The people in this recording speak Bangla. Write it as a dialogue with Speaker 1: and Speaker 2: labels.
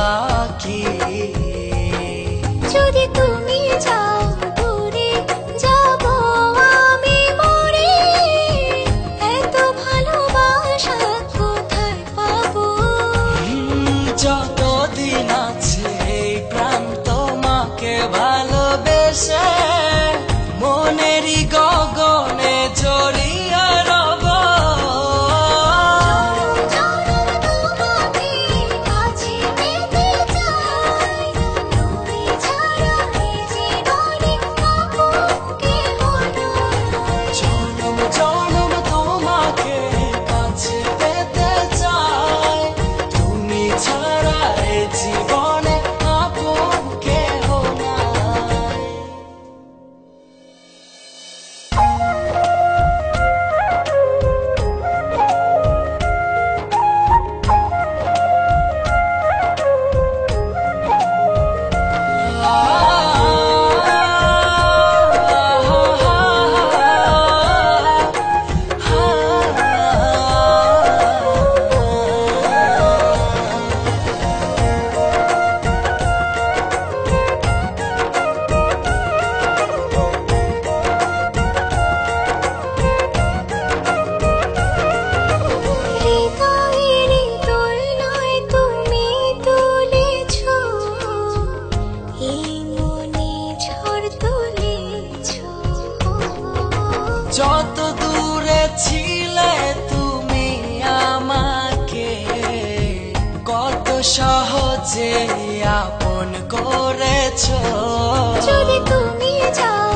Speaker 1: আঁকি।
Speaker 2: যদি তুমি যাও দূরে যাব আমি মরে, এত ভালোবাসা কোথায় পাবো?
Speaker 1: যতদিন আছে এই প্রাণ তোমাকে ভালোবেসে মনেরই গগনে জড়িয়ে রব।
Speaker 2: তোমাকে কাছে পেতে চাই, তুমি ছাড়া এই জীবনে আপন কেহ নাই।
Speaker 1: জনম জনম তোমাকে কাছে পেতে চাই, তুমি ছাড়া এই জীবনে আপন কেহ নাই।
Speaker 2: হৃদয়েরই দোলনায় তুমি তুলেছ, এই মনে ঝড় তুলেছ।
Speaker 1: যত দূরে ছিলে তুমি আমাকে কত সহজে আপন করেছো।
Speaker 2: যদি তুমি যাও